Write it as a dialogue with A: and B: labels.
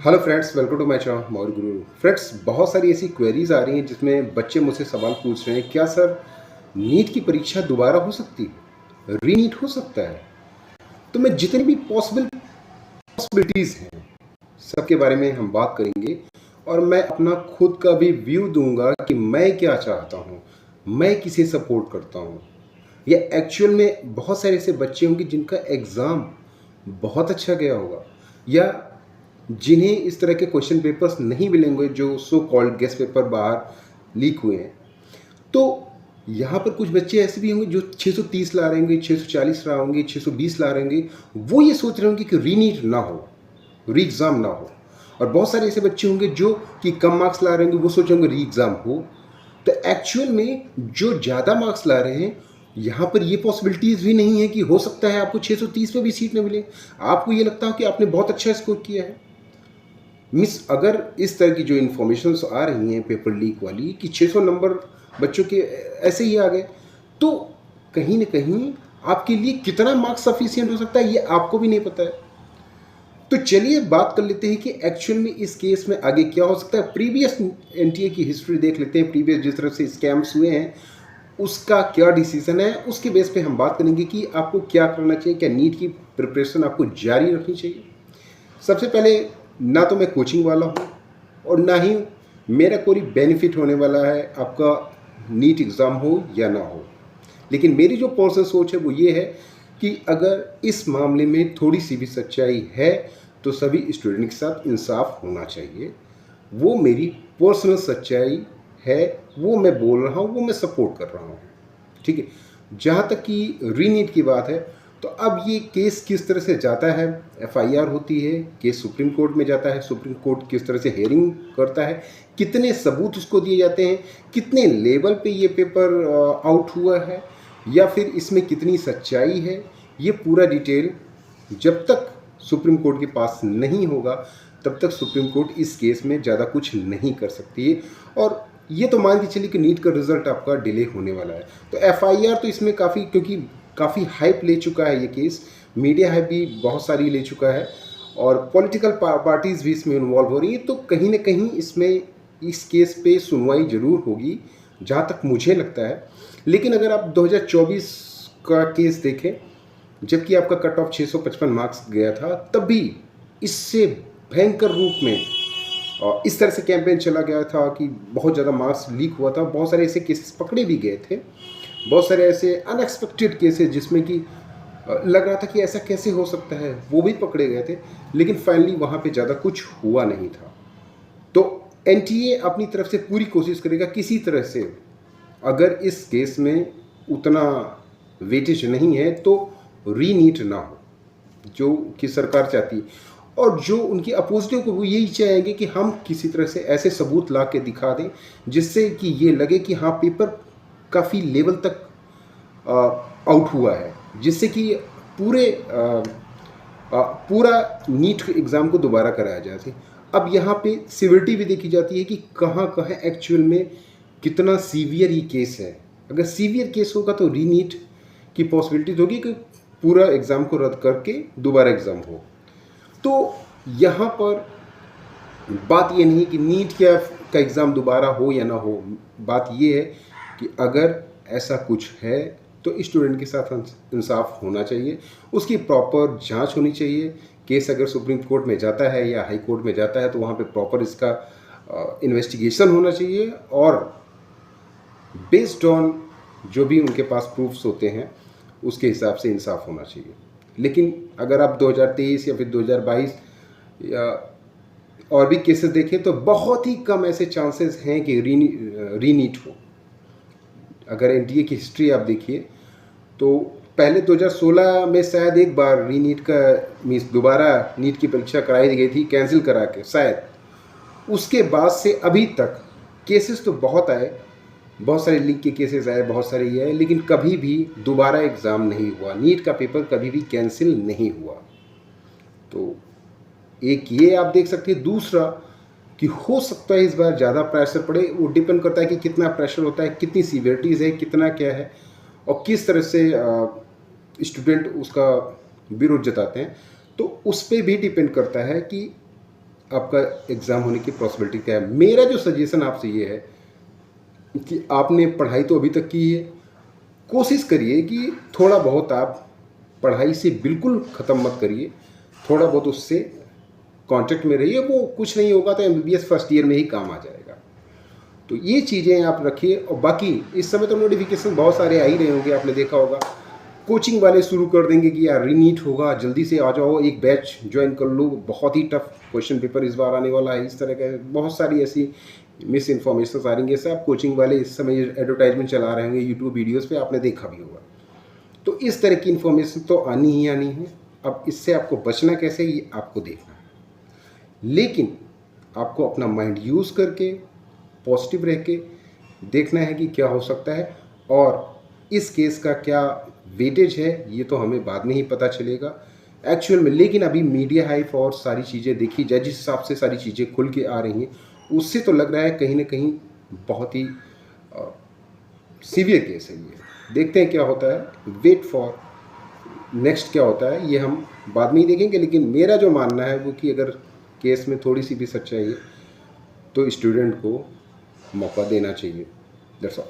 A: Hello friends, welcome to my channel Maurya Guru. Friends, बहुत सारी ऐसी क्वेरीज आ रही हैं जिसमें बच्चे मुझसे सवाल पूछ रहे हैं, क्या सर नीट की परीक्षा दोबारा हो सकती है, रीनीट हो सकता है? तो मैं जितनी भी पॉसिबिलिटीज़ हैं सबके बारे में हम बात करेंगे और मैं अपना खुद का भी व्यू दूंगा कि मैं क्या चाहता हूँ, मैं किसे सपोर्ट करता हूँ। या एक्चुअल में बहुत सारे ऐसे बच्चे होंगे जिनका एग्ज़ाम बहुत अच्छा गया होगा, या जिन्हें इस तरह के क्वेश्चन पेपर्स नहीं मिलेंगे जो सो कॉल्ड गेस्ट पेपर बाहर लीक हुए हैं। तो यहाँ पर कुछ बच्चे ऐसे भी होंगे जो 630 ला रहे होंगे, 640 ला होंगे, 620 ला रहे होंगे। वो ये सोच रहे होंगे कि रीनीट ना हो, री एग्ज़ाम ना हो। और बहुत सारे ऐसे बच्चे होंगे जो कि कम मार्क्स ला रहे होंगे, वो सोच रहे होंगे री एग्ज़ाम हो। तो एक्चुअल में जो ज़्यादा मार्क्स ला रहे हैं, यहाँ पर ये पॉसिबिलिटीज़ भी नहीं है कि हो सकता है आपको 630 पे भी सीट न मिले। आपको ये लगता है कि आपने बहुत अच्छा स्कोर किया है। मिस, अगर इस तरह की जो इन्फॉर्मेशंस आ रही हैं पेपर लीक वाली कि 600 नंबर बच्चों के ऐसे ही आ गए, तो कहीं न कहीं आपके लिए कितना मार्क्स सफिशिएंट हो सकता है ये आपको भी नहीं पता है। तो चलिए बात कर लेते हैं कि एक्चुअल में इस केस में आगे क्या हो सकता है। प्रीवियस एनटीए की हिस्ट्री देख लेते हैं, प्रीवियस जिस तरह से स्कैम्स हुए हैं उसका क्या डिसीजन है, उसके बेस पे हम बात करेंगे कि आपको क्या करना चाहिए। क्या नीट की प्रिपरेशन आपको जारी रखनी चाहिए? सबसे पहले, ना तो मैं कोचिंग वाला हूँ और ना ही मेरा कोई बेनिफिट होने वाला है आपका नीट एग्ज़ाम हो या ना हो। लेकिन मेरी जो पर्सनल सोच है वो ये है कि अगर इस मामले में थोड़ी सी भी सच्चाई है तो सभी स्टूडेंट के साथ इंसाफ होना चाहिए। वो मेरी पर्सनल सच्चाई है, वो मैं बोल रहा हूँ, वो मैं सपोर्ट कर रहा हूँ। ठीक है। जहाँ तक कि रीनीट की बात है, तो अब ये केस किस तरह से जाता है, एफआईआर होती है, केस सुप्रीम कोर्ट में जाता है, सुप्रीम कोर्ट किस तरह से हेयरिंग करता है, कितने सबूत उसको दिए जाते हैं, कितने लेवल पे ये पेपर आउट हुआ है, या फिर इसमें कितनी सच्चाई है, ये पूरा डिटेल जब तक सुप्रीम कोर्ट के पास नहीं होगा तब तक सुप्रीम कोर्ट इस केस में ज़्यादा कुछ नहीं कर सकती है। और ये तो मान के चलिए कि नीट का रिजल्ट आपका डिले होने वाला है। तो एफआईआर तो इसमें काफ़ी, क्योंकि काफ़ी हाइप ले चुका है ये केस, मीडिया हाइप भी बहुत सारी ले चुका है और पॉलिटिकल पार्टीज़ भी इसमें इन्वॉल्व हो रही है। तो कहीं ना कहीं इसमें इस केस पे सुनवाई ज़रूर होगी जहाँ तक मुझे लगता है। लेकिन अगर आप 2024 का केस देखें, जबकि आपका कट ऑफ 655 मार्क्स गया था, तब भी इससे भयंकर रूप में और इस तरह से कैंपेन चला गया था कि बहुत ज़्यादा मार्क्स लीक हुआ था। बहुत सारे ऐसे केसेस पकड़े भी गए थे, बहुत सारे ऐसे अनएक्सपेक्टेड केसेस जिसमें कि लग रहा था कि ऐसा कैसे हो सकता है, वो भी पकड़े गए थे। लेकिन फाइनली वहाँ पे ज़्यादा कुछ हुआ नहीं था। तो एनटीए अपनी तरफ से पूरी कोशिश करेगा किसी तरह से, अगर इस केस में उतना वेटेज नहीं है तो रीनीट ना हो, जो कि सरकार चाहती है। और जो उनकी अपोजिटिव को वो यही चाहेंगे कि हम किसी तरह से ऐसे सबूत ला के दिखा दें जिससे कि ये लगे कि हाँ, पेपर काफ़ी लेवल तक आउट हुआ है, जिससे कि पूरे पूरा नीट एग्ज़ाम को दोबारा कराया जाए। अब यहाँ पे सिवियरिटी भी देखी जाती है कि कहाँ कहाँ एक्चुअल में कितना सीवियर ये केस है। अगर सीवियर केस होगा तो रीनीट की पॉसिबिलिटीज होगी कि पूरा एग्ज़ाम को रद्द करके दोबारा एग्ज़ाम हो। तो यहाँ पर बात ये नहीं कि नीट का एग्ज़ाम दोबारा हो या ना हो, बात ये है कि अगर ऐसा कुछ है तो स्टूडेंट के साथ इंसाफ होना चाहिए, उसकी प्रॉपर जांच होनी चाहिए। केस अगर सुप्रीम कोर्ट में जाता है या हाई कोर्ट में जाता है तो वहाँ पे प्रॉपर इसका इन्वेस्टिगेशन होना चाहिए और बेस्ड ऑन जो भी उनके पास प्रूफ्स होते हैं उसके हिसाब से इंसाफ होना चाहिए। लेकिन अगर आप 2023 या फिर 2022 या और भी केसेस देखें तो बहुत ही कम ऐसे चांसेस हैं कि रीनीट हो। अगर एनटीए की हिस्ट्री आप देखिए तो पहले 2016 में शायद एक बार रीनीट का मीन्स दोबारा नीट की परीक्षा कराई गई थी, कैंसिल करा के शायद। उसके बाद से अभी तक केसेस तो बहुत आए, बहुत सारे लीक के केसेस आए, बहुत सारे ये आए, लेकिन कभी भी दोबारा एग्ज़ाम नहीं हुआ, नीट का पेपर कभी भी कैंसिल नहीं हुआ। तो एक ये आप देख सकते हैं। दूसरा कि हो सकता है इस बार ज़्यादा प्रेशर पड़े, वो डिपेंड करता है कि कितना प्रेशर होता है, कितनी सीवियरिटीज़ है, कितना क्या है और किस तरह से स्टूडेंट उसका विरोध जताते हैं। तो उस पर भी डिपेंड करता है कि आपका एग्ज़ाम होने की पॉसिबिलिटी क्या है। मेरा जो सजेशन आपसे ये है कि आपने पढ़ाई तो अभी तक की है, कोशिश करिए कि थोड़ा बहुत आप पढ़ाई से बिल्कुल ख़त्म मत करिए, थोड़ा बहुत उससे कांटेक्ट में रहिए। वो कुछ नहीं होगा तो एमबीबीएस फर्स्ट ईयर में ही काम आ जाएगा। तो ये चीज़ें आप रखिए। और बाकी इस समय तो नोटिफिकेशन बहुत सारे आ ही रहे होंगे, आपने देखा होगा। कोचिंग वाले शुरू कर देंगे कि यार रीनीट होगा, जल्दी से आ जाओ, एक बैच ज्वाइन कर लो, बहुत ही टफ क्वेश्चन पेपर इस बार आने वाला है। इस तरह का बहुत सारी ऐसी मिस इन्फॉर्मेशन आ रही है। सब कोचिंग वाले इस समय एडवर्टाइजमेंट चला रहे होंगे यूट्यूब वीडियोज़ पे, आपने देखा भी होगा। तो इस तरह की इन्फॉर्मेशन तो आनी ही आनी है। अब इससे आपको बचना कैसे, ये आपको देखना है। लेकिन आपको अपना माइंड यूज़ करके पॉजिटिव रह के देखना है कि क्या हो सकता है, और इस केस का क्या वेटेज है ये तो हमें बाद में ही पता चलेगा एक्चुअल में। लेकिन अभी मीडिया हाइप और सारी चीज़ें देखी जाए, जिस हिसाब से सारी चीज़ें खुल के आ रही हैं, उससे तो लग रहा है कहीं ना कहीं बहुत ही सीवियर केस है ये। देखते हैं क्या होता है, वेट फॉर नेक्स्ट क्या होता है ये हम बाद में ही देखेंगे। लेकिन मेरा जो मानना है वो कि अगर केस में थोड़ी सी भी सच्चाई है तो स्टूडेंट को मौका देना चाहिए। That's all.